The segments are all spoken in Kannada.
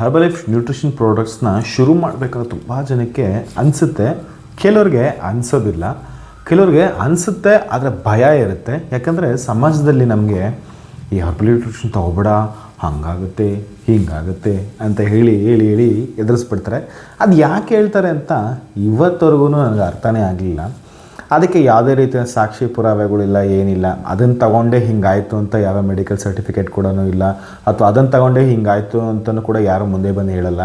ಹರ್ಬಲೈಫ್ ನ್ಯೂಟ್ರಿಷನ್ ಪ್ರಾಡಕ್ಟ್ಸ್ನ ಶುರು ಮಾಡಬೇಕಾದ್ರೆ ತುಂಬ ಜನಕ್ಕೆ ಅನಿಸುತ್ತೆ, ಕೆಲವ್ರಿಗೆ ಅನಿಸೋದಿಲ್ಲ, ಕೆಲವ್ರಿಗೆ ಅನಿಸುತ್ತೆ ಆದರೆ ಭಯ ಇರುತ್ತೆ. ಯಾಕಂದರೆ ಸಮಾಜದಲ್ಲಿ ನಮಗೆ ಈ ಹರ್ಬಲ್ ನ್ಯೂಟ್ರಿಷನ್ ತೊಗೊಬೇಡ, ಹಾಗಾಗುತ್ತೆ ಹೀಗಾಗುತ್ತೆ ಅಂತ ಹೇಳಿ ಹೇಳಿ ಹೇಳಿ ಎದುರಿಸ್ಬಿಡ್ತಾರೆ. ಅದು ಯಾಕೆ ಹೇಳ್ತಾರೆ ಅಂತ ಇವತ್ತವರೆಗೂ ನನಗೆ ಅರ್ಥನೇ ಆಗಲಿಲ್ಲ. ಅದಕ್ಕೆ ಯಾವುದೇ ರೀತಿಯ ಸಾಕ್ಷಿ ಪುರಾವೆಗಳಿಲ್ಲ, ಏನಿಲ್ಲ. ಅದನ್ನು ತಗೊಂಡೇ ಹಿಂಗಾಯಿತು ಅಂತ ಯಾವ ಮೆಡಿಕಲ್ ಸರ್ಟಿಫಿಕೇಟ್ ಕೂಡ ಇಲ್ಲ, ಅಥವಾ ಅದನ್ನು ತಗೊಂಡೇ ಹಿಂಗಾಯಿತು ಅಂತಲೂ ಕೂಡ ಯಾರು ಮುಂದೆ ಬಂದು ಹೇಳಲ್ಲ.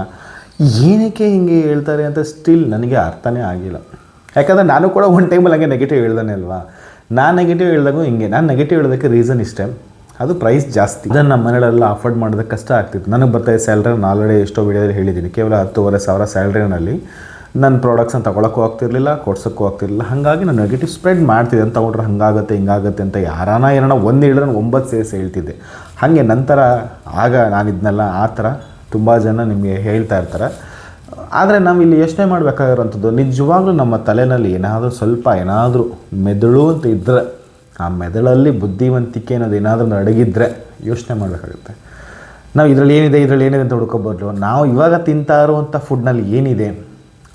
ಏನಕ್ಕೆ ಹಿಂಗೆ ಹೇಳ್ತಾರೆ ಅಂತ ಸ್ಟಿಲ್ ನನಗೆ ಅರ್ಥನೇ ಆಗಿಲ್ಲ. ಯಾಕಂದರೆ ನಾನು ಕೂಡ ಒಂದು ಟೈಮಲ್ಲಿ ಹಂಗೆ ನೆಗೆಟಿವ್ ಹೇಳ್ದಾನೆ ಅಲ್ವಾ. ನಾನು ನೆಗೆಟಿವ್ ಹೇಳಿದಾಗೂ ಹಿಂಗೆ, ನಾನು ನೆಗೆಟಿವ್ ಹೇಳೋದಕ್ಕೆ ರೀಸನ್ ಇಷ್ಟೇ, ಅದು ಪ್ರೈಸ್ ಜಾಸ್ತಿ. ಅದನ್ನು ನಮ್ಮ ಮನೆಯಲ್ಲೆಲ್ಲ ಅಫೋರ್ಡ್ ಮಾಡೋದಕ್ಕೆ ಕಷ್ಟ ಆಗ್ತಿತ್ತು. ನನಗೆ ಬರ್ತಾಯಿದ್ದ ಸ್ಯಾಲ್ರಿ ನಾನು ಆಲ್ರೆಡಿ ಎಷ್ಟೋ ವಿಡಿಯೋದಲ್ಲಿ ಹೇಳಿದ್ದೀನಿ, ಕೇವಲ 10,500 ಸ್ಯಾಲ್ರಿನಲ್ಲಿ ನನ್ನ ಪ್ರಾಡಕ್ಟ್ಸನ್ನು ತೊಗೊಳಕ್ಕೂ ಆಗ್ತಿರಲಿಲ್ಲ, ಕೊಡ್ಸೋಕ್ಕೂ ಆಗ್ತಿರಲಿಲ್ಲ. ಹಾಗಾಗಿ ನಾನು ನೆಗೆಟಿವ್ ಸ್ಪ್ರೆಡ್ ಮಾಡ್ತಿದ್ದೆ. ಅಂತ ತೊಗೊಂಡ್ರೆ ಹಾಗಾಗುತ್ತೆ ಹಿಂಗಾಗುತ್ತೆ ಅಂತ ಯಾರನ್ನ ಒಂದು ಹೇಳಿದ್ರೆ 9 ಸೇರಿಸಿ ಹೇಳ್ತಿದ್ದೆ. ಹಾಗೆ ನಂತರ ಆಗ ನಾನಿದ್ನಲ್ಲ ಆ ಥರ ತುಂಬ ಜನ ನಿಮಗೆ ಹೇಳ್ತಾ ಇರ್ತಾರೆ. ಆದರೆ ನಾವು ಇಲ್ಲಿ ಯೋಚನೆ ಮಾಡಬೇಕಾಗಿರೋಂಥದ್ದು, ನಿಜವಾಗ್ಲೂ ನಮ್ಮ ತಲೆಯಲ್ಲಿ ಏನಾದರೂ ಮೆದುಳು ಅಂತ ಇದ್ದರೆ, ಆ ಮೆದುಳಲ್ಲಿ ಬುದ್ಧಿವಂತಿಕೆ ಅನ್ನೋದು ಏನಾದರೂ ಅಡಗಿದ್ರೆ ಯೋಚನೆ ಮಾಡಬೇಕಾಗುತ್ತೆ. ನಾವು ಇದರಲ್ಲಿ ಏನಿದೆ ಅಂತ ಹುಡ್ಕೋಬೋದು. ನಾವು ಇವಾಗ ತಿಂತಾ ಇರುವಂಥ ಫುಡ್ನಲ್ಲಿ ಏನಿದೆ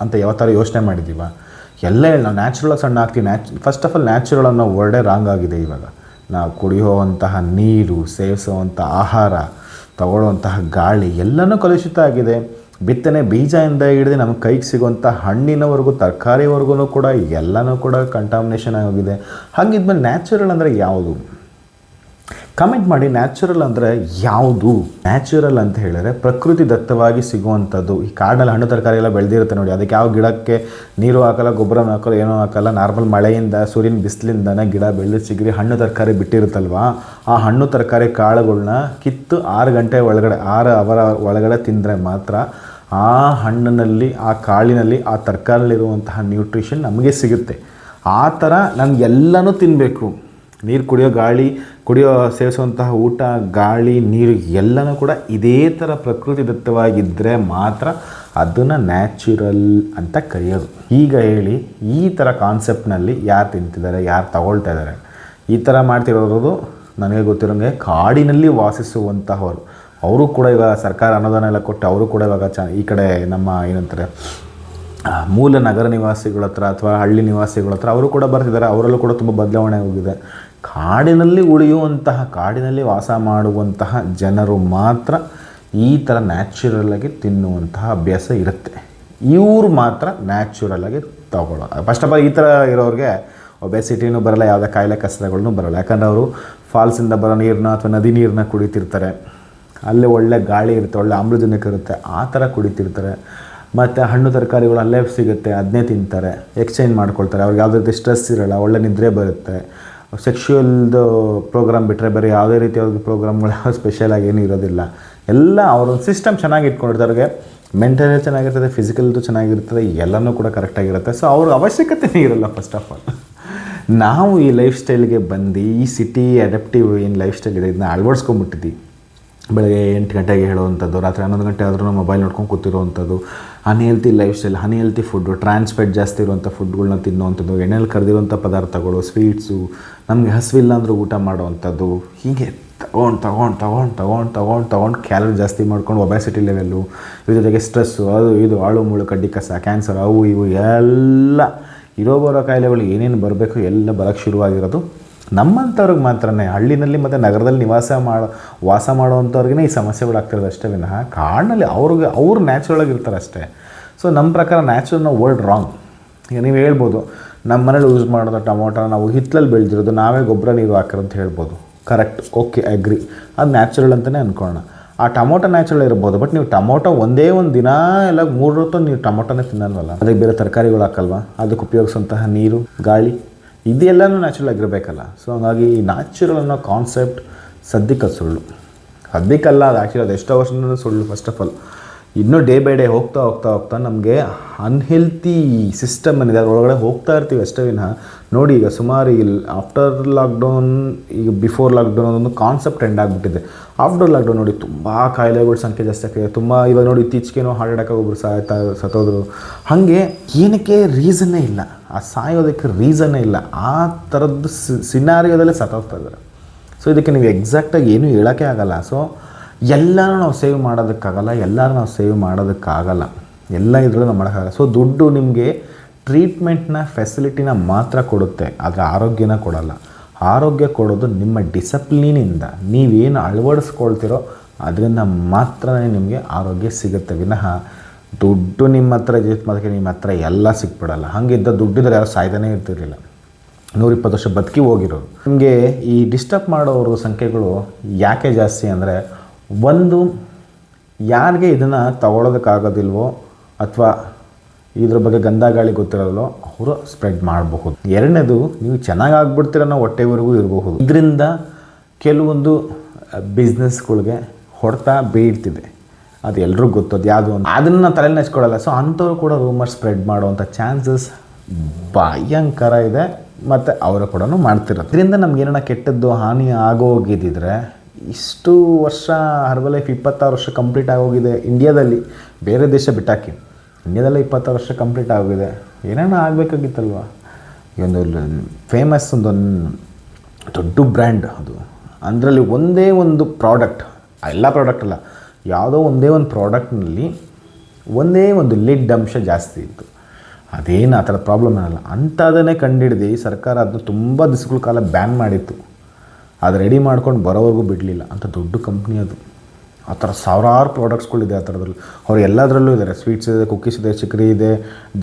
ಅಂತ ಯಾವ ಥರ ಯೋಚನೆ ಮಾಡಿದ್ದೀವ? ಎಲ್ಲ ನಾವು ನ್ಯಾಚುರಲಾಗಿ ಸಣ್ಣ ಆಗ್ತೀವಿ. ಫಸ್ಟ್ ಆಫ್ ಆಲ್ ನ್ಯಾಚುರಲ್ ಅನ್ನೋ ವರ್ಡೇ ರಾಂಗ್ ಆಗಿದೆ. ಇವಾಗ ನಾವು ಕುಡಿಯುವಂತಹ ನೀರು, ಸೇವಿಸುವಂಥ ಆಹಾರ, ತಗೊಳ್ಳುವಂತಹ ಗಾಳಿ ಎಲ್ಲನೂ ಕಲುಷಿತ ಆಗಿದೆ. ಬಿತ್ತನೆ ಬೀಜದಿಂದ ಹಿಡಿದು ನಮಗೆ ಕೈಗೆ ಸಿಗುವಂಥ ಹಣ್ಣಿನವರೆಗೂ, ತರಕಾರಿವರೆಗೂ ಕೂಡ ಎಲ್ಲನೂ ಕೂಡ ಕಂಟಾಮಿನೇಷನ್ ಆಗಿದೆ. ಹಾಗಿದ್ಮೇಲೆ ನ್ಯಾಚುರಲ್ ಅಂದರೆ ಯಾವುದು? ಕಮೆಂಟ್ ಮಾಡಿ. ನ್ಯಾಚುರಲ್ ಅಂದರೆ ಯಾವುದು? ನ್ಯಾಚುರಲ್ ಅಂತ ಹೇಳಿದ್ರೆ ಪ್ರಕೃತಿ ದತ್ತವಾಗಿ ಸಿಗುವಂಥದ್ದು. ಈ ಕಾಡಿನಲ್ಲಿ ಹಣ್ಣು ತರಕಾರಿ ಎಲ್ಲ ಬೆಳೆದಿರುತ್ತೆ ನೋಡಿ, ಅದಕ್ಕೆ ಯಾವ ಗಿಡಕ್ಕೆ ನೀರು ಹಾಕಲ್ಲ, ಗೊಬ್ಬರನೂ ಹಾಕಲ್ಲ, ಏನೂ ಹಾಕಲ್ಲ. ನಾರ್ಮಲ್ ಮಳೆಯಿಂದ, ಸೂರ್ಯನ ಬಿಸಿಲಿಂದನೇ ಗಿಡ ಬೆಳೆದು ಚಿಗುರಿ ಹಣ್ಣು ತರಕಾರಿ ಬಿಟ್ಟಿರುತ್ತಲ್ವ, ಆ ಹಣ್ಣು ತರಕಾರಿ ಕಾಳುಗಳನ್ನ ಕಿತ್ತು 6 ಅವರ ಒಳಗಡೆ ತಿಂದರೆ ಮಾತ್ರ ಆ ಹಣ್ಣಿನಲ್ಲಿ, ಆ ಕಾಳಿನಲ್ಲಿ, ಆ ತರಕಾರಿಯಲ್ಲಿರುವಂತಹ ನ್ಯೂಟ್ರಿಷನ್ ನಮಗೆ ಸಿಗುತ್ತೆ. ಆ ಥರ ನಮ್ಗೆ ಎಲ್ಲನೂ ತಿನ್ನಬೇಕು. ನೀರು ಸೇವಿಸುವಂತಹ ಊಟ, ಗಾಳಿ, ನೀರು ಎಲ್ಲನೂ ಕೂಡ ಇದೇ ಥರ ಪ್ರಕೃತಿ ದತ್ತವಾಗಿದ್ದರೆ ಮಾತ್ರ ಅದನ್ನು ನ್ಯಾಚುರಲ್ ಅಂತ ಕರೆಯೋದು. ಈಗ ಹೇಳಿ, ಈ ಥರ ಕಾನ್ಸೆಪ್ಟ್ನಲ್ಲಿ ಯಾರು ತಿಂತಿದ್ದಾರೆ, ಯಾರು ತಗೊಳ್ತಾ ಇದ್ದಾರೆ? ಈ ಥರ ಮಾಡ್ತಿರೋದು ನನಗೆ ಗೊತ್ತಿರೋಂಗೆ ಕಾಡಿನಲ್ಲಿ ವಾಸಿಸುವಂತಹವರು. ಅವರು ಕೂಡ ಇವಾಗ ಸರ್ಕಾರ ಅನುದಾನ ಎಲ್ಲ ಕೊಟ್ಟು ಅವರು ಕೂಡ ಇವಾಗ ಈ ಕಡೆ ನಮ್ಮ ಏನಂತಾರೆ ಮೂಲ ನಗರ ನಿವಾಸಿಗಳ ಹತ್ರ ಅಥವಾ ಹಳ್ಳಿ ನಿವಾಸಿಗಳ ಹತ್ರ ಅವರು ಕೂಡ ಬರ್ತಿದ್ದಾರೆ. ಅವರಲ್ಲೂ ಕೂಡ ತುಂಬ ಬದಲಾವಣೆ ಹೋಗಿದೆ. ಕಾಡಿನಲ್ಲಿ ಉಳಿಯುವಂತಹ, ಕಾಡಿನಲ್ಲಿ ವಾಸ ಮಾಡುವಂತಹ ಜನರು ಮಾತ್ರ ಈ ಥರ ನ್ಯಾಚುರಲಾಗಿ ತಿನ್ನುವಂತಹ ಅಭ್ಯಾಸ ಇರುತ್ತೆ. ಇವರು ಮಾತ್ರ ನ್ಯಾಚುರಲಾಗಿ ತಗೊಳ್ಳೋದು. ಫಸ್ಟ್ ಆಫ್ ಆಲ್ ಈ ಥರ ಇರೋರಿಗೆ ಒಬೆಸಿಟಿನೂ ಬರಲ್ಲ, ಯಾವುದೇ ಕಾಯಿಲೆ ಕಸರಗಳನ್ನೂ ಬರಲ್ಲ. ಯಾಕಂದರೆ ಅವರು ಫಾಲ್ಸಿಂದ ಬರೋ ನೀರನ್ನ ಅಥವಾ ನದಿ ನೀರನ್ನ ಕುಡಿತಿರ್ತಾರೆ. ಅಲ್ಲೇ ಒಳ್ಳೆ ಗಾಳಿ ಇರುತ್ತೆ, ಒಳ್ಳೆ ಆಮ್ಲಜನಕ ಇರುತ್ತೆ, ಆ ಥರ ಕುಡಿತಿರ್ತಾರೆ. ಮತ್ತು ಹಣ್ಣು ತರಕಾರಿಗಳು ಅಲ್ಲೇ ಸಿಗುತ್ತೆ, ಅದನ್ನೇ ತಿಂತಾರೆ, ಎಕ್ಸ್ಚೇಂಜ್ ಮಾಡ್ಕೊಳ್ತಾರೆ. ಅವ್ರಿಗೆ ಯಾವುದೇ ರೀತಿ ಸ್ಟ್ರೆಸ್ ಇರೋಲ್ಲ, ಒಳ್ಳೆ ನಿದ್ರೆ ಬರುತ್ತೆ. ಸೆಕ್ಷುವಲ್ದು ಪ್ರೋಗ್ರಾಮ್ ಬಿಟ್ಟರೆ ಬೇರೆ ಯಾವುದೇ ರೀತಿ ಅವ್ರಿಗೆ ಪ್ರೋಗ್ರಾಮ್ಗಳು ಸ್ಪೆಷಲಾಗಿ ಏನೂ ಇರೋದಿಲ್ಲ. ಎಲ್ಲ ಅವ್ರ ಸಿಸ್ಟಮ್ ಚೆನ್ನಾಗಿ ಇಟ್ಕೊಂಡಿರ್ತಾರೆ. ಅವ್ರಿಗೆ ಮೆಂಟಲ್ ಚೆನ್ನಾಗಿರ್ತದೆ, ಫಿಸಿಕಲ್ದು ಚೆನ್ನಾಗಿರ್ತದೆ, ಎಲ್ಲನೂ ಕೂಡ ಕರೆಕ್ಟಾಗಿರುತ್ತೆ. ಸೊ ಅವ್ರಿಗೆ ಅವಶ್ಯಕತೆನೇ ಇರೋಲ್ಲ. ಫಸ್ಟ್ ಆಫ್ ಆಲ್ ನಾವು ಈ ಲೈಫ್ ಸ್ಟೈಲ್ಗೆ ಬಂದು, ಈ ಸಿಟಿ ಅಡಾಪ್ಟಿವ್ ಏನು ಲೈಫ್ ಸ್ಟೈಲ್ ಇದೆ ಇದನ್ನ ಅಳವಡಿಸ್ಕೊಂಡ್ಬಿಟ್ಟಿದ್ದೀವಿ. ಬೆಳಗ್ಗೆ 8 ಗಂಟೆಗೆ ಹೇಳುವಂಥದ್ದು, ರಾತ್ರಿ 11 ಗಂಟೆ ಆದ್ರೂ ಮೊಬೈಲ್ ನೋಡ್ಕೊಂಡು ಕೂತಿರುವಂಥದ್ದು, unhealthy lifestyle, unhealthy food, trans fat ಜಾಸ್ತಿ ಇರುವಂಥ ಫುಡ್ಗಳನ್ನ ತಿನ್ನುವಂಥದ್ದು, ಎಣ್ಣೆಲಿ ಕರೆದಿರುವಂಥ ಪದಾರ್ಥಗಳು, ಸ್ವೀಟ್ಸು, ನಮಗೆ ಹಸಿವಿಲ್ಲ ಅಂದರೂ ಊಟ ಮಾಡುವಂಥದ್ದು, ಹೀಗೆ ತಗೊಂಡು ಕ್ಯಾಲರಿ ಜಾಸ್ತಿ ಮಾಡ್ಕೊಂಡು ಒಬೆಸಿಟಿ ಲೆವೆಲ್ಲು, ಇದ್ರ ಜೊತೆಗೆ ಸ್ಟ್ರೆಸ್ಸು, ಅದು ಇದು, ಆಳು ಮುಳು ಕಡ್ಡಿ ಕಸ, ಕ್ಯಾನ್ಸರ್, ಅವು ಇವು ಎಲ್ಲ ಬರೋ ಕಾಯಿಲೆಗಳು ಏನೇನು ಬರಬೇಕು ಎಲ್ಲ ಬರೋಕ್ಕೆ ಶುರುವಾಗಿರೋದು ನಮ್ಮಂಥವ್ರಿಗೆ ಮಾತ್ರನೇ. ಹಳ್ಳಿನಲ್ಲಿ ಮತ್ತು ನಗರದಲ್ಲಿ ವಾಸ ಮಾಡುವಂಥವ್ರಿಗೆ ಈ ಸಮಸ್ಯೆಗಳಾಗ್ತಿರೋದು ಅಷ್ಟೇ ವಿನಃ ಕಾಡಿನಲ್ಲಿ ಅವ್ರು ನ್ಯಾಚುರಲಾಗಿ ಇರ್ತಾರೆ ಅಷ್ಟೇ. ಸೊ ನಮ್ಮ ಪ್ರಕಾರ ನ್ಯಾಚುರಲ್ ವರ್ಡ್ ರಾಂಗ್. ಈಗ ನೀವು ಹೇಳ್ಬೋದು, ನಮ್ಮ ಮನೇಲಿ ಯೂಸ್ ಮಾಡೋದು ಟೊಮೊಟೊ ನಾವು ಹಿತ್ತಲಲ್ಲಿ ಬೆಳೆದಿರೋದು, ನಾವೇ ಗೊಬ್ಬರ ನೀರು ಹಾಕಿರೋ ಅಂತ ಹೇಳ್ಬೋದು. ಕರೆಕ್ಟ್, ಓಕೆ, ಅಗ್ರಿ, ಅದು ನ್ಯಾಚುರಲ್ ಅಂತಲೇ ಅಂದ್ಕೊಳ್ಳೋಣ. ಆ ಟೊಮೊಟೊ ನ್ಯಾಚುರಲ್ ಇರ್ಬೋದು, ಬಟ್ ನೀವು ಟೊಮೊಟೊ ಒಂದೇ ಒಂದು ದಿನ ಎಲ್ಲ 3 ಹೊತ್ತು ನೀವು ಟೊಮೊಟೊನೇ ತಿನ್ನಲ್ವಲ್ಲ. ಅದಕ್ಕೆ ಬೇರೆ ತರಕಾರಿಗಳು ಹಾಕಲ್ವ, ಅದಕ್ಕೆ ಉಪಯೋಗಿಸುವಂತಹ ನೀರು, ಗಾಳಿ, ಇದೆಲ್ಲನೂ ನ್ಯಾಚುರಲ್ ಆಗಿರಬೇಕಲ್ಲ. ಸೊ ಹಾಗಾಗಿ ಈ ನ್ಯಾಚುರಲ್ ಅನ್ನೋ ಕಾನ್ಸೆಪ್ಟ್ ಸದ್ಯಕ್ಕೆ ಸುಳ್ಳು. ಸದ್ಯಕ್ಕಲ್ಲ, ಅದು ಆ್ಯಕ್ಚುಲಿ ಅದು ಎಷ್ಟೋ ವರ್ಷದಿಂದ ಸುಳ್ಳು. ಫಸ್ಟ್ ಆಫ್ ಆಲ್ ಇನ್ನೂ ಡೇ ಬೈ ಡೇ ಹೋಗ್ತಾ ನಮಗೆ ಅನ್ಹೆಲ್ತಿ ಸಿಸ್ಟಮ್ ಏನಿದೆ ಅದರೊಳಗಡೆ ಹೋಗ್ತಾ ಇರ್ತೀವಿ ಅಷ್ಟೇ ವಿನಃ. ನೋಡಿ ಈಗ ಸುಮಾರು ಆಫ್ಟರ್ ಲಾಕ್ಡೌನ್, ಈಗ ಬಿಫೋರ್ ಲಾಕ್ಡೌನ್ ಅದೊಂದು ಕಾನ್ಸೆಪ್ಟ್ ಎಂಡ್ ಆಗಿಬಿಟ್ಟಿದೆ. ಆಫ್ಟರ್ ಲಾಕ್ಡೌನ್ ನೋಡಿ ತುಂಬ ಕಾಯಿಲೆಗಳ ಸಂಖ್ಯೆ ಜಾಸ್ತಿ ಆಗಿದೆ. ತುಂಬ ಇವಾಗ ನೋಡಿ ಇತ್ತೀಚೆಗೇನೋ ಹಾರ್ಟ್ ಅಟ್ಯಾಕ್ ಒಬ್ಬರು ಸತ್ತೋದ್ರು. ಹಾಗೆ ಏನಕ್ಕೆ ರೀಸನ್ನೇ ಇಲ್ಲ, ಆ ಸಾಯೋದಕ್ಕೆ ರೀಸನ್ನೇ ಇಲ್ಲ. ಆ ಥರದ್ದು ಸಿನಾರಿಯೋದಲ್ಲೇ ಸತ್ತೋಗ್ತಾ ಇದ್ದಾರೆ. ಸೊ ಇದಕ್ಕೆ ನೀವು ಎಕ್ಸಾಕ್ಟಾಗಿ ಏನೂ ಹೇಳೋಕ್ಕೆ ಆಗಲ್ಲ. ಸೊ ಎಲ್ಲನೂ ನಾವು ಸೇವ್ ಮಾಡೋದಕ್ಕಾಗಲ್ಲ, ಎಲ್ಲರೂ ನಾವು ಸೇವ್ ಮಾಡೋದಕ್ಕಾಗಲ್ಲ, ಎಲ್ಲ ಇದರಲ್ಲೂ ನಾವು ಮಾಡೋಕ್ಕಾಗಲ್ಲ. ಸೊ ದುಡ್ಡು ನಿಮಗೆ ಟ್ರೀಟ್ಮೆಂಟ್ನ ಫೆಸಿಲಿಟಿನ ಮಾತ್ರ ಕೊಡುತ್ತೆ, ಆದರೆ ಆರೋಗ್ಯನ ಕೊಡಲ್ಲ. ಆರೋಗ್ಯ ಕೊಡೋದು ನಿಮ್ಮ ಡಿಸಪ್ಲಿನಿಂದ, ನೀವೇನು ಅಳವಡಿಸ್ಕೊಳ್ತಿರೋ ಅದರಿಂದ ಮಾತ್ರ ನಿಮಗೆ ಆರೋಗ್ಯ ಸಿಗುತ್ತೆ ವಿನಃ ದುಡ್ಡು ನಿಮ್ಮ ಹತ್ರ ಜೀವಿತ ನಿಮ್ಮ ಹತ್ರ ಎಲ್ಲ ಸಿಕ್ಬಿಡಲ್ಲ. ಹಾಗಿದ್ದ ದುಡ್ಡಿದ್ರೆ ಯಾರು ಸಾಯ್ತಾನೇ ಇರ್ತಿರಲಿಲ್ಲ. 120 ವರ್ಷ ಬದುಕಿ ಹೋಗಿರೋರು. ನಿಮಗೆ ಈ ಡಿಸ್ಟರ್ಬ್ ಮಾಡೋರು ಸಂಖ್ಯೆಗಳು ಯಾಕೆ ಜಾಸ್ತಿ ಅಂದರೆ, ಒಂದು ಯಾರಿಗೆ ಇದನ್ನು ತಗೊಳ್ಳೋದಕ್ಕಾಗೋದಿಲ್ವೋ ಅಥವಾ ಇದ್ರ ಬಗ್ಗೆ ಗಂಧ ಗಾಳಿ ಗೊತ್ತಿರೋಲ್ಲೋ ಅವರು ಸ್ಪ್ರೆಡ್ ಮಾಡಬಹುದು. ಎರಡನೇದು, ನೀವು ಚೆನ್ನಾಗಿ ಆಗ್ಬಿಡ್ತೀರ ಅನ್ನೋ ಹೊಟ್ಟೆವರೆಗೂ ಇರಬಹುದು. ಇದರಿಂದ ಕೆಲವೊಂದು ಬಿಸ್ನೆಸ್ಗಳಿಗೆ ಹೊಡೆತ ಬೀಳ್ತಿದೆ, ಅದು ಎಲ್ರಿಗೂ ಗೊತ್ತದು ಯಾವುದು ಅಂತ, ಅದನ್ನು ತಲೆಯಲ್ಲಿ ನೆಚ್ಕೊಳ್ಳಲ್ಲ. ಸೊ ಅಂಥವ್ರು ಕೂಡ ರೂಮರ್ ಸ್ಪ್ರೆಡ್ ಮಾಡುವಂಥ ಚಾನ್ಸಸ್ ಭಯಂಕರ ಇದೆ, ಮತ್ತು ಅವರು ಕೂಡ ಮಾಡ್ತಿರೋದು. ಇದರಿಂದ ನಮ್ಗೇನ ಕೆಟ್ಟದ್ದು ಹಾನಿ ಆಗೋಗಿದ್ದಿದ್ರೆ, ಇಷ್ಟು ವರ್ಷ ಹರ್ಬಲೈಫ್ 26 ವರ್ಷ ಕಂಪ್ಲೀಟ್ ಆಗೋಗಿದೆ ಇಂಡಿಯಾದಲ್ಲಿ, ಬೇರೆ ದೇಶ ಬಿಟ್ಟಾಕಿ ಇಂಡಿಯಾದಲ್ಲೇ 26 ವರ್ಷ ಕಂಪ್ಲೀಟ್ ಆಗೋಗಿದೆ. ಏನೇನೋ ಆಗಬೇಕಾಗಿತ್ತಲ್ವ. ಈ ಒಂದು ಫೇಮಸ್ ಒಂದು ದೊಡ್ಡ ಬ್ರ್ಯಾಂಡ್ ಅದು, ಅದರಲ್ಲಿ ಒಂದೇ ಒಂದು ಪ್ರಾಡಕ್ಟ್, ಎಲ್ಲ ಪ್ರಾಡಕ್ಟ್ ಅಲ್ಲ, ಯಾವುದೋ ಒಂದೇ ಒಂದು ಪ್ರಾಡಕ್ಟ್ನಲ್ಲಿ ಒಂದೇ ಒಂದು ಲಿಡ್ ಅಂಶ ಜಾಸ್ತಿ ಇತ್ತು. ಅದೇನು ಆ ಥರ ಪ್ರಾಬ್ಲಮ್ ಏನಲ್ಲ, ಅಂಥದನ್ನೇ ಕಂಡುಹಿಡ್ದು ಸರ್ಕಾರ ಅದನ್ನು ತುಂಬ ದಿವಸಗಳ ಕಾಲ ಬ್ಯಾನ್ ಮಾಡಿತ್ತು. ಅದು ರೆಡಿ ಮಾಡ್ಕೊಂಡು ಬರೋವರೆಗೂ ಬಿಡಲಿಲ್ಲ. ಅಂಥ ದೊಡ್ಡ ಕಂಪ್ನಿ ಅದು. ಆ ಥರ ಸಾವಿರಾರು ಪ್ರಾಡಕ್ಟ್ಸ್ಗಳಿದೆ ಆ ಥರದ್ರಲ್ಲಿ. ಅವ್ರು ಎಲ್ಲದರಲ್ಲೂ ಇದ್ದಾರೆ, ಸ್ವೀಟ್ಸ್ ಇದೆ, ಕುಕ್ಕೀಸ್ ಇದೆ, ಚಿಕ್ರಿ ಇದೆ,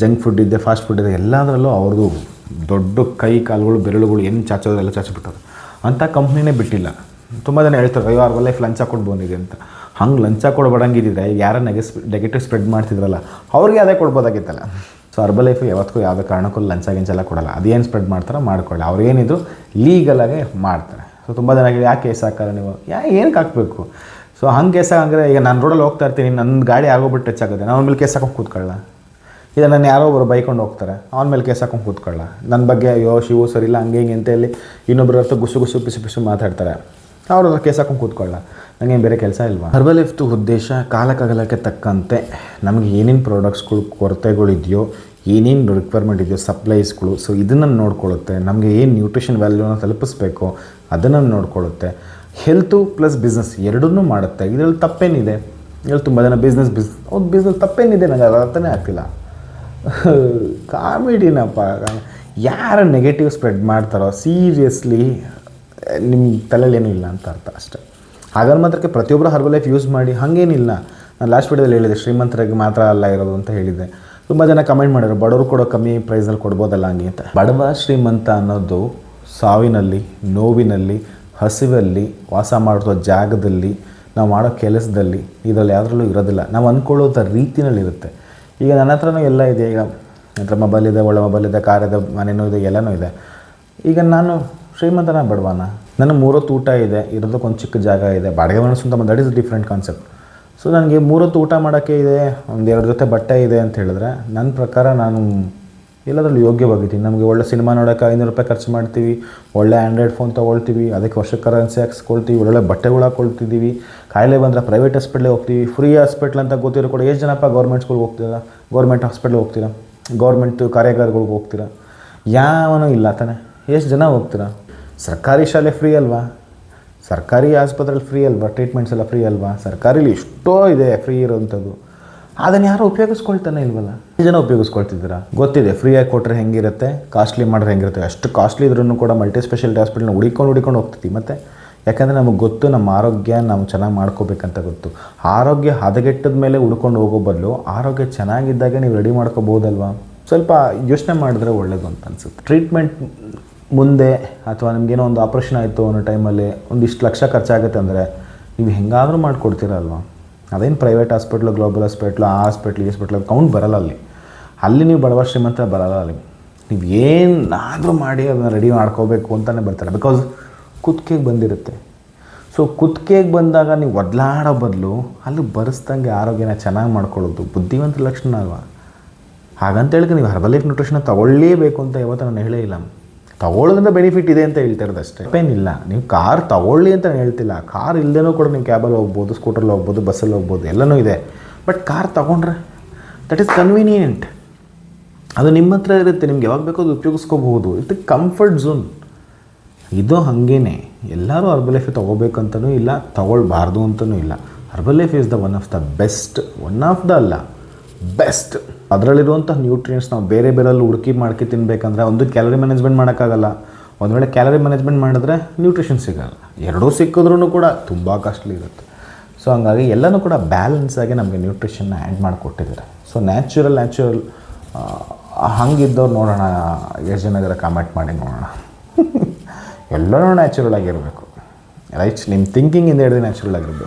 ಜಂಕ್ ಫುಡ್ ಇದೆ, ಫಾಸ್ಟ್ ಫುಡ್ ಇದೆ, ಎಲ್ಲದರಲ್ಲೂ ಅವ್ರದ್ದು ದೊಡ್ಡ ಕೈ ಕಾಲುಗಳು ಬೆರಳುಗಳು ಏನು ಚಾಚೋದು ಎಲ್ಲ ಚಾಚಿಬಿಟ್ಟರು. ಅಂಥ ಕಂಪ್ನಿನೇ ಬಿಟ್ಟಿಲ್ಲ. ತುಂಬ ಜನ ಹೇಳ್ತಾರೆ, ಅಯ್ಯೋ ಅವ್ರ ಲೈಫ್ ಲಂಚ ಕೊಟ್ಟು ಬಂದಿದೆ ಅಂತ. ಹಂಗೆ ಲಂಚ ಕೊಡಬಡಂಗಿದ್ದಿದ್ರೆ ಈಗ ಯಾರು ನೆಗೆಟಿವ್ ಸ್ಪ್ರೆಡ್ ಮಾಡ್ತಿದ್ರಲ್ಲ ಅವ್ರಿಗೆ ಅದೇ ಕೊಡ್ಬೋದಾಗಿತ್ತಲ್ಲ. ಸೊ ಹರ್ಬಲೈಫು ಯಾವತ್ತೂ ಯಾವುದೇ ಕಾರಣಕ್ಕೂ ಲಂಚ ಗಿಂಚೆಲ್ಲ ಕೊಡಲ್ಲ. ಅದೇನು ಸ್ಪ್ರೆಡ್ ಮಾಡ್ತಾರೋ ಮಾಡ್ಕೊಳ್ಳಿ, ಅವ್ರೇನಿದ್ರು ಲೀಗಲಾಗೆ ಮಾಡ್ತಾರೆ. ಸೊ ತುಂಬ ಜನ ಯಾಕೆ ಕೇಸ್ ಹಾಕಲ್ಲ ನೀವು, ಏನಕ್ಕೆ ಹಾಕಬೇಕು? ಸೊ ಹಂಗೆ ಕೇಸ್ ಹಾಕಂದ್ರೆ, ಈಗ ನಾನು ರೋಡಲ್ಲಿ ಹೋಗ್ತಾ ಇರ್ತೀನಿ, ನನ್ನ ಗಾಡಿ ಆಗೋಗ್ಬಿಟ್ಟು ಟಚ್ ಆಗುತ್ತೆ, ನಾನು ಅವ್ನ ಮೇಲೆ ಕೇಸ್ ಹಾಕೊಂಡು ಕೂತ್ಕೊಳ್ಳ. ಈಗ ನಾನು ಯಾರೋ ಒಬ್ಬರು ಬೈಕೊಂಡು ಹೋಗ್ತಾರೆ, ಅವನ ಮೇಲೆ ಕೇಸ್ ಹಾಕೊಂಡು ಕೂತ್ಕೊಳ್ಳ. ನನ್ನ ಬಗ್ಗೆ ಅಯ್ಯೋ ಶಿವು ಸರಿಯಿಲ್ಲ ಹಂಗೆ ಹಿಂಗೆ ಅಂತ ಹೇಳಿ ಇನ್ನೊಬ್ಬರ ಹತ್ರ ಗುಸು ಪಿಸು ಮಾತಾಡ್ತಾರೆ, ಅವ್ರ ಕೇಸ್ ಹಾಕೊಂಡು ಕೂತ್ಕೊಳ್ಳ. ನನಗೇನು ಬೇರೆ ಕೆಲಸ ಇಲ್ವಾ? ಹರ್ಬಲೈಫ್ದು ಉದ್ದೇಶ ಕಾಲಕಾಲಕ್ಕೆ ತಕ್ಕಂತೆ ನಮಗೆ ಏನೇನು ಪ್ರಾಡಕ್ಟ್ಸ್ಗಳು ಕೊರತೆಗಳಿದೆಯೋ, ಏನೇನು ರಿಕ್ವೈರ್ಮೆಂಟ್ ಇದೆಯೋ ಸಪ್ಲೈಸ್ಗಳು, ಸೊ ಇದನ್ನು ನೋಡ್ಕೊಳ್ಳುತ್ತೆ. ನಮಗೆ ಏನು ನ್ಯೂಟ್ರಿಷನ್ ವ್ಯಾಲ್ಯೂನ ತಲುಪಿಸ್ಬೇಕು ಅದನ್ನು ನೋಡ್ಕೊಳ್ಳುತ್ತೆ. ಹೆಲ್ತು ಪ್ಲಸ್ ಬಿಸ್ನೆಸ್ ಎರಡನ್ನೂ ಮಾಡುತ್ತೆ. ಇದರಲ್ಲಿ ತಪ್ಪೇನಿದೆ? ಇಲ್ಲಿ ತುಂಬ ಜನ ಬಿಸ್ನೆಸ್ ತಪ್ಪೇನಿದೆ, ನನಗೆ ಅದು ಅರ್ಥನೇ ಆಗ್ತಿಲ್ಲ. ಕಾಮಿಡಿನಪ್ಪ. ಯಾರು ನೆಗೆಟಿವ್ ಸ್ಪ್ರೆಡ್ ಮಾಡ್ತಾರೋ ಸೀರಿಯಸ್ಲಿ ನಿಮ್ಮ ತಲೆಯಲ್ಲೇನೂ ಇಲ್ಲ ಅಂತ ಅರ್ಥ ಅಷ್ಟೇ. ಹಾಗಾದ್ರೆ ಮಾತ್ರಕ್ಕೆ ಪ್ರತಿಯೊಬ್ಬರು ಹರ್ಬಲೈಫ್ ಯೂಸ್ ಮಾಡಿ, ಹಾಗೇನಿಲ್ಲ. ನಾನು ಲಾಸ್ಟ್ ವಿಡಿಯೋದಲ್ಲಿ ಹೇಳಿದೆ ಶ್ರೀಮಂತರಿಗೆ ಮಾತ್ರ ಅಲ್ಲ ಇರೋದು ಅಂತ ಹೇಳಿದ್ದೆ. ತುಂಬ ಜನ ಕಮೆಂಟ್ ಮಾಡಿದ್ರು, ಬಡವರು ಕೂಡ ಕಮ್ಮಿ ಪ್ರೈಸ್ನಲ್ಲಿ ಕೊಡ್ಬೋದಲ್ಲ ಹಂಗೆ ಅಂತ. ಬಡವ ಶ್ರೀಮಂತ ಅನ್ನೋದು ಸಾವಿನಲ್ಲಿ, ನೋವಿನಲ್ಲಿ, ಹಸಿವಲ್ಲಿ, ವಾಸ ಮಾಡುವ ಜಾಗದಲ್ಲಿ, ನಾವು ಮಾಡೋ ಕೆಲಸದಲ್ಲಿ, ಇದರಲ್ಲಿ ಯಾವುದ್ರಲ್ಲೂ ಇರೋದಿಲ್ಲ. ನಾವು ಅಂದ್ಕೊಳ್ಳೋದ ರೀತಿಯಲ್ಲಿರುತ್ತೆ. ಈಗ ನನ್ನ ಹತ್ರನೂ ಎಲ್ಲ ಇದೆ. ಈಗ ನನ್ನ ಹತ್ರ ಮೊಬೈಲ್ ಇದೆ, ಒಳ್ಳೆ ಮೊಬೈಲ್ ಇದೆ, ಕಾರ್ ಇದೆ, ಮನೆಯೂ ಇದೆ, ಎಲ್ಲನೂ ಇದೆ. ಈಗ ನಾನು ಶ್ರೀಮಂತನ ಬಡವನ? ನನಗೆ 3 ಹೊತ್ತು ಊಟ ಇದೆ, ಇರೋದಕ್ಕೊಂದು ಚಿಕ್ಕ ಜಾಗ ಇದೆ, ಬಾಡಿಗೆ ಮನೆ ಸ್ವಂತ, that is different concept. So ನನಗೆ 3 ಹೊತ್ತು ಊಟ ಮಾಡೋಕ್ಕೆ ಇದೆ, 1-2 ಜೊತೆ ಬಟ್ಟೆ ಇದೆ ಅಂತ ಹೇಳಿದ್ರೆ ನನ್ನ ಪ್ರಕಾರ ನಾನು ಎಲ್ಲದರಲ್ಲೂ ಯೋಗ್ಯವಾಗಿದ್ದೀನಿ. ನಮಗೆ ಒಳ್ಳೆ ಸಿನಿಮಾ ನೋಡೋಕ್ಕೆ 500 ರೂಪಾಯಿ ಖರ್ಚು ಮಾಡ್ತೀವಿ, ಒಳ್ಳೆ ಆ್ಯಂಡ್ರಾಯ್ಡ್ ಫೋನ್ ತೊಗೊಳ್ತೀವಿ, ಅದಕ್ಕೆ ವರ್ಷ ಕರೆನ್ಸಿ ಹಾಕ್ಸ್ಕೊಳ್ತೀವಿ, ಒಳ್ಳೆ ಬಟ್ಟೆಗಳು ಹಾಕ್ಕೊಳ್ತಿದ್ದೀವಿ. ಕಾಯಿಲೆ ಬಂದರೆ ಪ್ರೈವೇಟ್ ಹಾಸ್ಪಿಟ್ಲಿಗೆ ಹೋಗ್ತೀವಿ. ಫ್ರೀ ಹಾಸ್ಪಿಟ್ಲ್ ಅಂತ ಗೊತ್ತಿರೋ ಕೂಡ ಎಷ್ಟು ಜನಪ್ಪ ಗೌರ್ಮೆಂಟ್ ಸ್ಕೂಲ್ಗೆ ಹೋಗ್ತೀರಾ, ಗೌರ್ಮೆಂಟ್ ಹಾಸ್ಪಿಟ್ಲಿಗೆ ಹೋಗ್ತೀರಾ, ಗೌರ್ಮೆಂಟ್ ಕಾರ್ಯಾಗಾರಗಳಿಗೆ ಹೋಗ್ತೀರಾ? ಯಾವನೂ ಇಲ್ಲ ತಾನೆ. ಎಷ್ಟು ಜನ ಹೋಗ್ತೀರಾ? ಸರ್ಕಾರಿ ಶಾಲೆ ಫ್ರೀ ಅಲ್ವಾ? ಸರ್ಕಾರಿ ಆಸ್ಪತ್ರೆಯಲ್ಲಿ ಫ್ರೀ ಅಲ್ವಾ? ಟ್ರೀಟ್ಮೆಂಟ್ಸ್ ಎಲ್ಲ ಫ್ರೀ ಅಲ್ವಾ? ಸರ್ಕಾರಿಲಿ ಎಷ್ಟೋ ಇದೆ ಫ್ರೀ ಇರೋವಂಥದ್ದು. ಅದನ್ನು ಯಾರು ಉಪಯೋಗಿಸ್ಕೊಳ್ತಾನೆ ಇಲ್ವಲ್ಲ. ಜನ ಉಪಯೋಗಿಸ್ಕೊಳ್ತಿದ್ದೀರಾ? ಗೊತ್ತಿದೆ ಫ್ರೀಯಾಗಿ ಕೊಟ್ಟರೆ ಹೆಂಗಿರುತ್ತೆ, ಕಾಸ್ಟ್ಲಿ ಮಾಡಿದ್ರೆ ಹೆಂಗಿರುತ್ತೆ. ಅಷ್ಟು ಕಾಸ್ಟ್ಲಿ ಇದ್ರೂ ಕೂಡ ಮಲ್ಟಿ ಸ್ಪೆಷಾಲಿಟಿ ಹಾಸ್ಪಿಟಲ್ನ ಹುಡ್ಕೊಂಡು ಹೋಗ್ತೀವಿ. ಮತ್ತು ಯಾಕಂದರೆ ನಮಗೆ ಗೊತ್ತು ನಮ್ಮ ಆರೋಗ್ಯ ನಾವು ಚೆನ್ನಾಗಿ ಮಾಡ್ಕೋಬೇಕಂತ ಗೊತ್ತು. ಆರೋಗ್ಯ ಹದಗೆಟ್ಟದ ಮೇಲೆ ಹುಡ್ಕೊಂಡು ಹೋಗೋ ಬದಲು ಆರೋಗ್ಯ ಚೆನ್ನಾಗಿದ್ದಾಗೆ ನೀವು ರೆಡಿ ಮಾಡ್ಕೋಬೋದಲ್ವಾ? ಸ್ವಲ್ಪ ಯೋಚನೆ ಮಾಡಿದ್ರೆ ಒಳ್ಳೇದು ಅಂತ ಅನಿಸುತ್ತೆ. ಟ್ರೀಟ್ಮೆಂಟ್ ಮುಂದೆ ಅಥವಾ ನಿಮಗೇನೋ ಒಂದು ಆಪ್ರೇಷನ್ ಆಯಿತು ಅನ್ನೋ ಟೈಮಲ್ಲಿ ಒಂದಿಷ್ಟು ಲಕ್ಷ ಖರ್ಚಾಗುತ್ತೆ ಅಂದರೆ ನೀವು ಹೆಂಗಾದರೂ ಮಾಡಿಕೊಡ್ತೀರಲ್ವ? ಅದೇನು ಪ್ರೈವೇಟ್ ಹಾಸ್ಪಿಟ್ಲು, ಗ್ಲೋಬಲ್ ಹಾಸ್ಪಿಟ್ಲು, ಆ ಹಾಸ್ಪಿಟ್ಲ್, ಈ ಹಾಸ್ಪಿಟ್ಲ್ ಕೌಂಟ್ ಬರಲ್ಲ. ಅಲ್ಲಿ ನೀವು ಬಡವ ಶ್ರೀಮಂತ ಬರಲ್ಲ. ಅಲ್ಲಿ ನೀವು ಏನಾದರೂ ಮಾಡಿ ಅದನ್ನು ರೆಡಿ ಮಾಡ್ಕೋಬೇಕು ಅಂತಲೇ ಬರ್ತಾರೆ. ಬಿಕಾಸ್ ಕುತ್ತಿಗೆಗೆ ಬಂದಿರುತ್ತೆ. ಸೊ ಕುತ್ತಿಗೆಗೆ ಬಂದಾಗ ನೀವು ಒದ್ಲಾಡೋ ಬದಲು ಅಲ್ಲಿ ಬರೆಸ್ದಂಗೆ ಆರೋಗ್ಯನ ಚೆನ್ನಾಗಿ ಮಾಡ್ಕೊಳ್ಳೋದು ಬುದ್ಧಿವಂತ ಲಕ್ಷಣ ಅಲ್ವಾ? ಹಾಗಂತೇಳಿದ್ರೆ ನೀವು ಹರ್ಬಲೈಫ್ ನ್ಯೂಟ್ರಿಷನ್ ತೊಗೊಳ್ಳೇಬೇಕು ಅಂತ ಯಾವತ್ತೂ ನಾನು ಹೇಳೇ ಇಲ್ಲ. ತೊಗೊಳ್ಳೋದ್ರಿಂದ ಬೆನಿಫಿಟ್ ಇದೆ ಅಂತ ಹೇಳ್ತಾ ಇರೋದು ಅಷ್ಟೇ. ಏನಿಲ್ಲ, ನೀವು ಕಾರ್ ತೊಗೊಳ್ಳಿ ಅಂತ ನಾನು ಹೇಳ್ತಿಲ್ಲ. ಕಾರ್ ಇಲ್ಲದೇನೂ ಕೂಡ ನೀವು ಕ್ಯಾಬಲ್ಲಿ ಹೋಗ್ಬೋದು, ಸ್ಕೂಟರಲ್ಲಿ ಹೋಗ್ಬೋದು, ಬಸ್ಸಲ್ಲಿ ಹೋಗ್ಬೋದು, ಎಲ್ಲನೂ ಇದೆ. ಬಟ್ ಕಾರ್ ತೊಗೊಂಡ್ರೆ ದಟ್ ಈಸ್ ಕನ್ವೀನಿಯೆಂಟ್. ಅದು ನಿಮ್ಮ ಹತ್ರ ಇರುತ್ತೆ, ನಿಮ್ಗೆ ಯಾವಾಗ ಬೇಕೋ ಅದು ಉಪಯೋಗಿಸ್ಕೋಬಹುದು. It comfort zone. ಇದು ಹಾಗೇ ಎಲ್ಲರೂ ಹರ್ಬಲೈಫ್ ತೊಗೋಬೇಕಂತನೂ ಇಲ್ಲ, ತೊಗೊಳ್ಬಾರ್ದು ಅಂತಲೂ ಇಲ್ಲ. Herbal life is the one of the best, one of the ಅಲ್ಲ ಬೆಸ್ಟ್. ಅದರಲ್ಲಿರುವಂಥ ನ್ಯೂಟ್ರಿಯೆಂಟ್ಸ್ ನಾವು ಬೇರೆ ಬೇರೆಲ್ಲಿ ಹುಡುಕಿ ಮಾಡ್ಕೊ ತಿನ್ನಬೇಕಂದ್ರೆ ಒಂದು ಕ್ಯಾಲರಿ ಮ್ಯಾನೇಜ್ಮೆಂಟ್ ಮಾಡೋಕ್ಕಾಗಲ್ಲ. ಒಂದು ವೇಳೆ ಕ್ಯಾಲರಿ ಮ್ಯಾನೇಜ್ಮೆಂಟ್ ಮಾಡಿದ್ರೆ ನ್ಯೂಟ್ರಿಷನ್ ಸಿಗೋಲ್ಲ, ಎರಡೂ ಸಿಕ್ಕಿದ್ರೂ ಕೂಡ ತುಂಬ ಕಾಸ್ಟ್ಲಿ ಇರುತ್ತೆ. ಸೊ ಹಂಗಾಗಿ ಎಲ್ಲನೂ ಕೂಡ ಬ್ಯಾಲೆನ್ಸಾಗಿ ನಮಗೆ ನ್ಯೂಟ್ರಿಷನ್ನ ಆ್ಯಡ್ ಮಾಡಿಕೊಟ್ಟಿದ್ದಾರೆ. ಸೊ ನ್ಯಾಚುರಲ್ ಹಂಗಿದ್ದವ್ರು ನೋಡೋಣ, ಎಷ್ಟು ಜನಗರ ಕಾಮೆಂಟ್ ಮಾಡಿ ನೋಡೋಣ. ಎಲ್ಲರೂ ನ್ಯಾಚುರಲ್ ಆಗಿರಬೇಕು, ರೈಟ್? ನಿಮ್ಮ ಥಿಂಕಿಂಗಿಂದ ಹಿಡಿದು ನ್ಯಾಚುರಲ್ ಆಗಿರಬೇಕು.